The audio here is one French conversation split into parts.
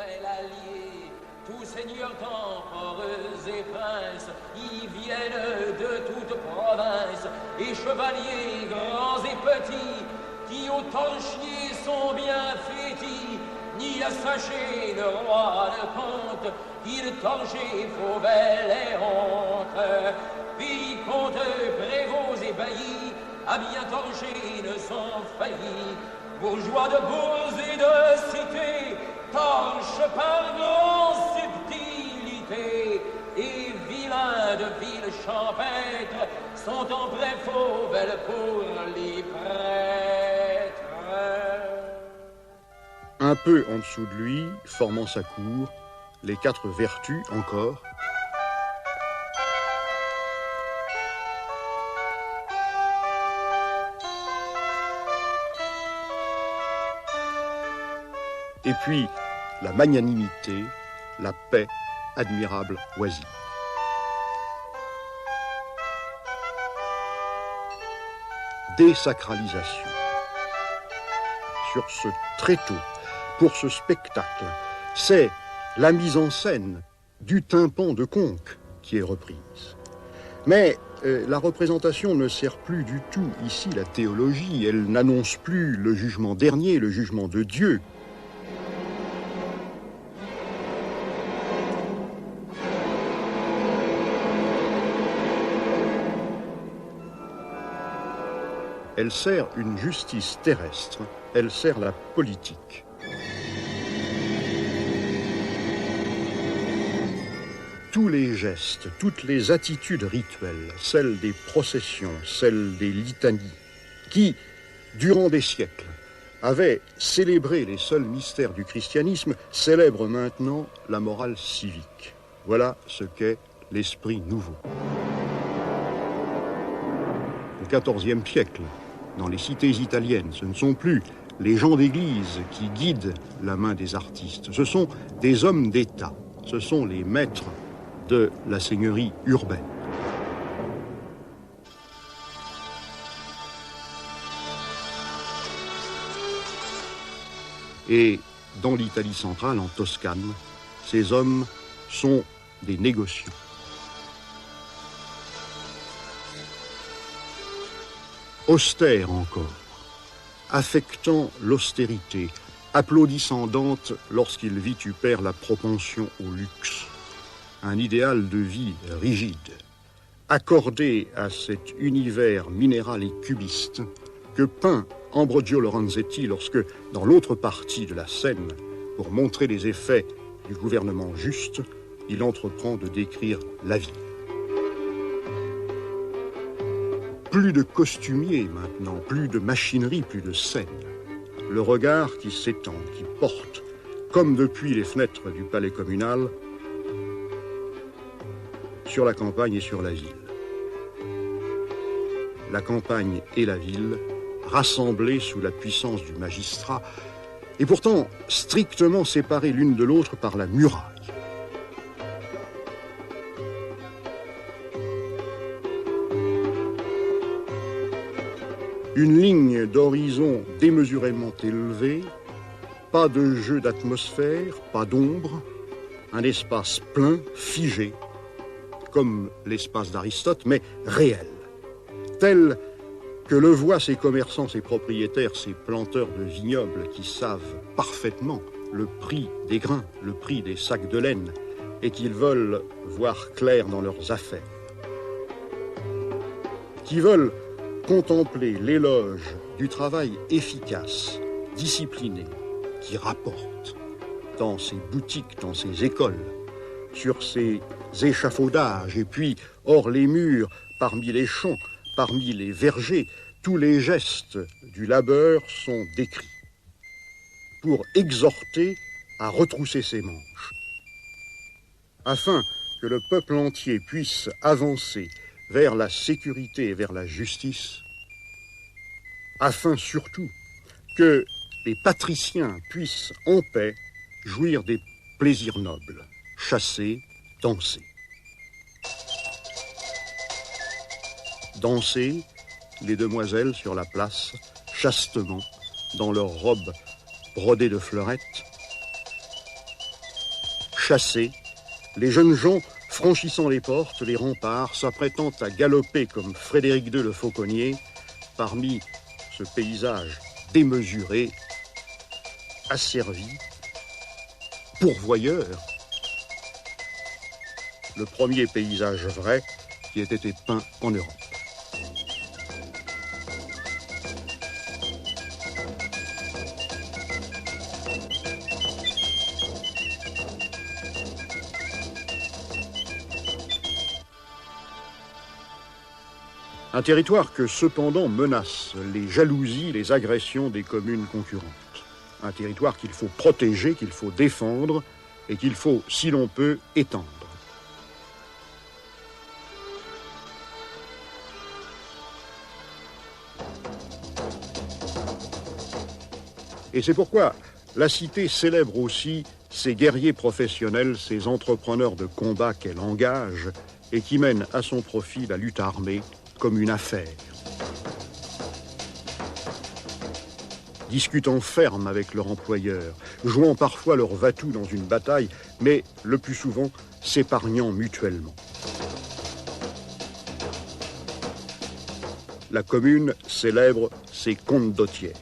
nouvel allié. Tous seigneurs, temporeux et princes, y viennent de toute province, et chevaliers grands et petits, qui au tanchier sont bien fétis, ni à sacher le roi ne compte, qu'il tancher faut belle et honte. Vicomtes, prévôts et baillis, à bien torcher ne sont faillis. Bourgeois de bourse et de cité, torchent par grande subtilité, et vilains de villes champêtres sont en vrai fauves pour les prêtres. Un peu en dessous de lui, formant sa cour, les 4 vertus encore. Et puis, la magnanimité, la paix, admirable oisive. Désacralisation. Sur ce tréteau, pour ce spectacle, c'est la mise en scène du tympan de Conques qui est reprise. Mais la représentation ne sert plus du tout ici la théologie, elle n'annonce plus le jugement dernier, le jugement de Dieu. Elle sert une justice terrestre, elle sert la politique. Tous les gestes, toutes les attitudes rituelles, celles des processions, celles des litanies, qui, durant des siècles, avaient célébré les seuls mystères du christianisme, célèbrent maintenant la morale civique. Voilà ce qu'est l'esprit nouveau. Au XIVe siècle, dans les cités italiennes, ce ne sont plus les gens d'église qui guident la main des artistes. Ce sont des hommes d'État. Ce sont les maîtres de la seigneurie urbaine. Et dans l'Italie centrale, en Toscane, ces hommes sont des négociants. Austère encore, affectant l'austérité, applaudissant Dante lorsqu'il vitupère la propension au luxe, un idéal de vie rigide, accordé à cet univers minéral et cubiste que peint Ambrogio Lorenzetti lorsque, dans l'autre partie de la scène, pour montrer les effets du gouvernement juste, il entreprend de décrire la vie. Plus de costumiers maintenant, plus de machinerie, plus de scène. Le regard qui s'étend, qui porte, comme depuis les fenêtres du palais communal, sur la campagne et sur la ville. La campagne et la ville, rassemblées sous la puissance du magistrat, et pourtant strictement séparées l'une de l'autre par la muraille. Une ligne d'horizon démesurément élevée, pas de jeu d'atmosphère, pas d'ombre, un espace plein, figé, comme l'espace d'Aristote, mais réel, tel que le voient ces commerçants, ces propriétaires, ces planteurs de vignobles qui savent parfaitement le prix des grains, le prix des sacs de laine, et qu'ils veulent voir clair dans leurs affaires, qui veulent contempler l'éloge du travail efficace, discipliné, qui rapporte dans ces boutiques, dans ces écoles, sur ces échafaudages, et puis hors les murs, parmi les champs, parmi les vergers, tous les gestes du labeur sont décrits pour exhorter à retrousser ses manches, afin que le peuple entier puisse avancer vers la sécurité et vers la justice, afin surtout que les patriciens puissent en paix jouir des plaisirs nobles, chasser, danser. Danser, les demoiselles sur la place, chastement, dans leurs robes brodées de fleurettes, chassés, les jeunes gens franchissant les portes, les remparts, s'apprêtant à galoper comme Frédéric II le fauconnier parmi ce paysage démesuré, asservi, pourvoyeur. Le premier paysage vrai qui ait été peint en Europe. Un territoire que cependant menace les jalousies, les agressions des communes concurrentes. Un territoire qu'il faut protéger, qu'il faut défendre et qu'il faut, si l'on peut, étendre. Et c'est pourquoi la cité célèbre aussi ces guerriers professionnels, ces entrepreneurs de combat qu'elle engage et qui mènent à son profit la lutte armée comme une affaire. Discutant ferme avec leur employeur, jouant parfois leur va-tout dans une bataille, mais le plus souvent s'épargnant mutuellement. La commune célèbre ses comtes d'Ottières.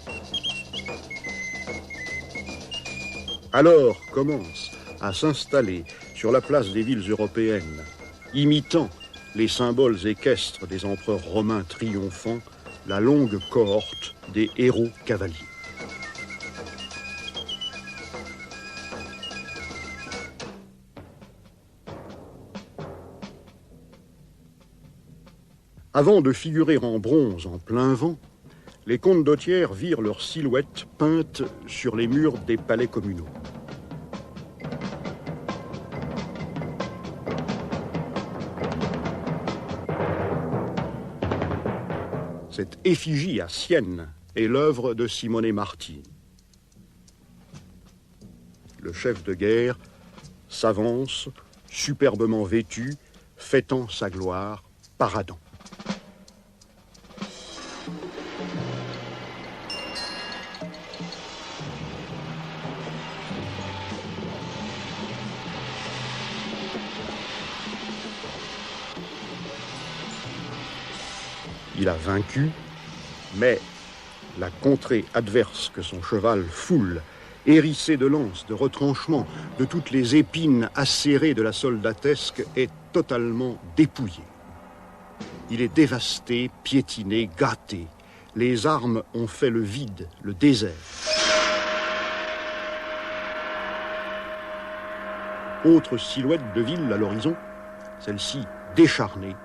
Alors commence à s'installer sur la place des villes européennes, imitant les symboles équestres des empereurs romains triomphants, la longue cohorte des héros cavaliers. Avant de figurer en bronze en plein vent, les comtes d'Ottières virent leurs silhouettes peintes sur les murs des palais communaux. Cette effigie à Sienne est l'œuvre de Simone Martini. Le chef de guerre s'avance, superbement vêtu, fêtant sa gloire, paradant. Il a vaincu, mais la contrée adverse que son cheval foule, hérissée de lances, de retranchements, de toutes les épines acérées de la soldatesque, est totalement dépouillée. Il est dévasté, piétiné, gâté. Les armes ont fait le vide, le désert. Autre silhouette de ville à l'horizon, celle-ci décharnée,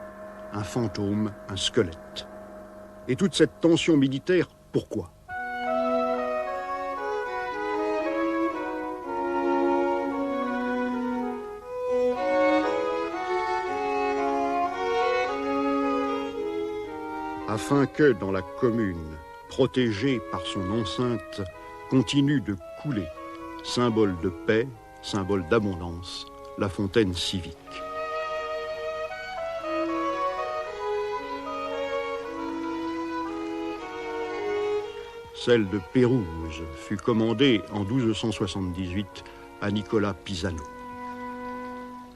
un fantôme, un squelette. Et toute cette tension militaire, pourquoi ? Afin que, dans la commune, protégée par son enceinte, continue de couler, symbole de paix, symbole d'abondance, la fontaine civique. Celle de Pérouse fut commandée en 1278 à Nicolas Pisano.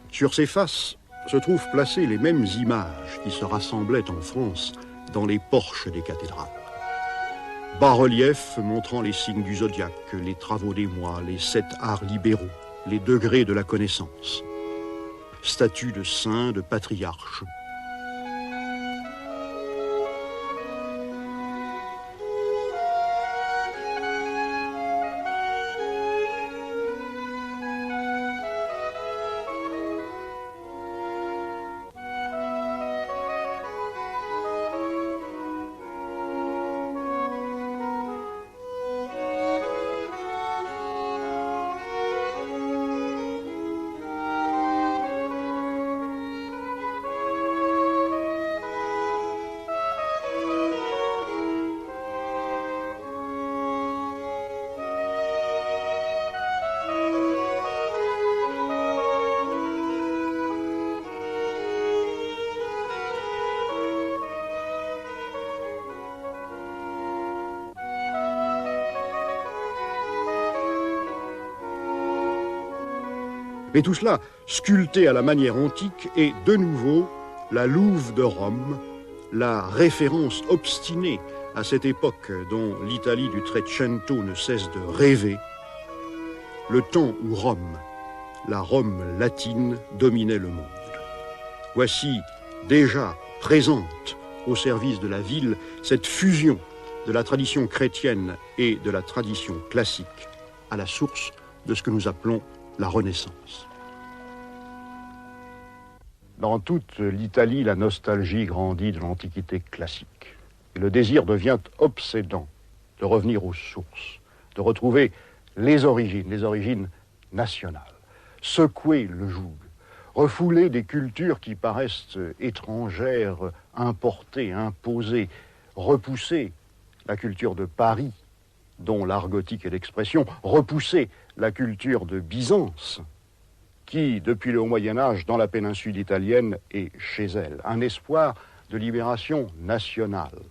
Sur ses faces se trouvent placées les mêmes images qui se rassemblaient en France dans les porches des cathédrales. Bas-reliefs montrant les signes du zodiaque, les travaux des mois, les 7 arts libéraux, les degrés de la connaissance. Statues de saints, de patriarches. Mais tout cela, sculpté à la manière antique, est de nouveau la louve de Rome, la référence obstinée à cette époque dont l'Italie du Trecento ne cesse de rêver, le temps où Rome, la Rome latine, dominait le monde. Voici déjà présente au service de la ville cette fusion de la tradition chrétienne et de la tradition classique à la source de ce que nous appelons la Renaissance. Dans toute l'Italie, la nostalgie grandit de l'Antiquité classique. Et le désir devient obsédant de revenir aux sources, de retrouver les origines nationales, secouer le joug, refouler des cultures qui paraissent étrangères, importées, imposées, repousser la culture de Paris, dont l'art gothique est l'expression, repousser la culture de Byzance, qui, depuis le Haut-Moyen-Âge, dans la péninsule italienne, est chez elle. Un espoir de libération nationale.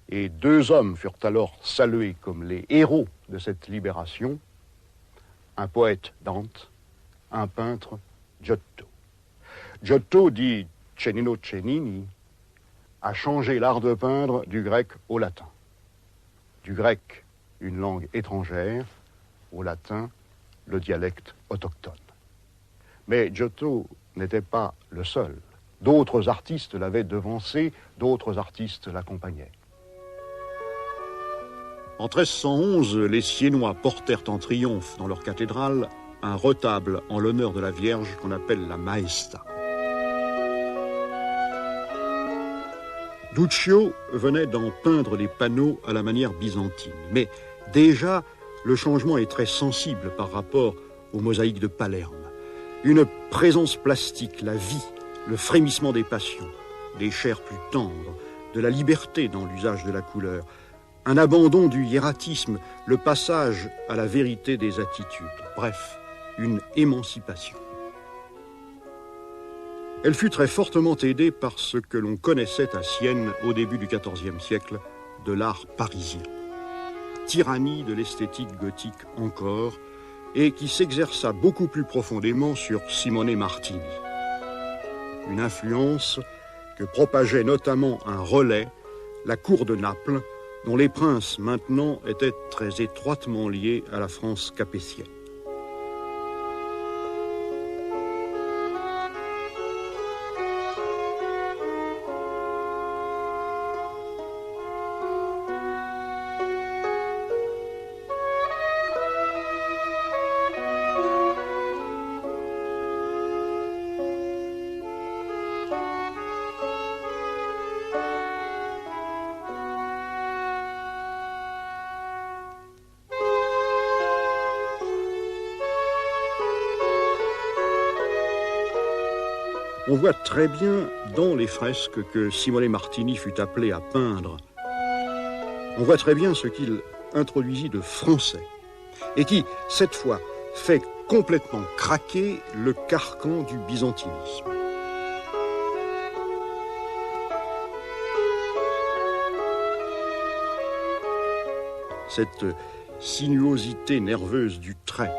Et deux hommes furent alors salués comme les héros de cette libération, un poète Dante, un peintre Giotto. Giotto, dit Cennino Cennini, a changé l'art de peindre du grec au latin. Du grec, une langue étrangère, au latin, le dialecte autochtone. Mais Giotto n'était pas le seul. D'autres artistes l'avaient devancé, d'autres artistes l'accompagnaient. En 1311, les Siennois portèrent en triomphe dans leur cathédrale un retable en l'honneur de la Vierge qu'on appelle la Maesta. Duccio venait d'en peindre les panneaux à la manière byzantine. Mais déjà, le changement est très sensible par rapport aux mosaïques de Palerme. Une présence plastique, la vie, le frémissement des passions, des chairs plus tendres, de la liberté dans l'usage de la couleur, un abandon du hiératisme, le passage à la vérité des attitudes. Bref, une émancipation. Elle fut très fortement aidée par ce que l'on connaissait à Sienne au début du XIVe siècle de l'art parisien. Tyrannie de l'esthétique gothique encore, et qui s'exerça beaucoup plus profondément sur Simone Martini. Une influence que propageait notamment un relais, la cour de Naples, dont les princes maintenant étaient très étroitement liés à la France capétienne. On voit très bien dans les fresques que Simone Martini fut appelé à peindre. On voit très bien ce qu'il introduisit de français et qui, cette fois, fait complètement craquer le carcan du byzantinisme. Cette sinuosité nerveuse du trait,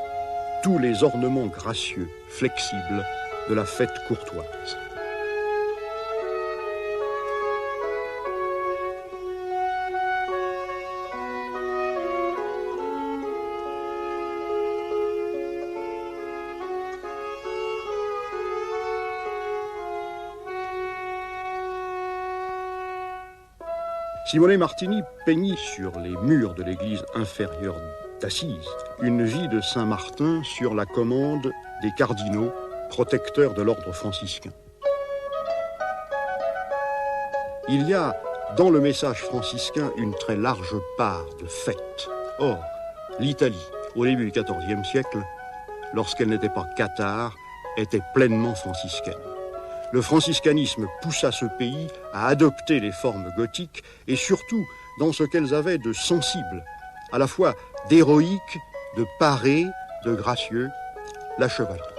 tous les ornements gracieux, flexibles, de la fête courtoise. Simone Martini peignit sur les murs de l'église inférieure d'Assise une vie de Saint-Martin sur la commande des cardinaux protecteur de l'ordre franciscain. Il y a dans le message franciscain une très large part de fête. Or, l'Italie, au début du XIVe siècle, lorsqu'elle n'était pas cathare, était pleinement franciscaine. Le franciscanisme poussa ce pays à adopter les formes gothiques et surtout dans ce qu'elles avaient de sensible, à la fois d'héroïque, de paré, de gracieux, la chevalerie.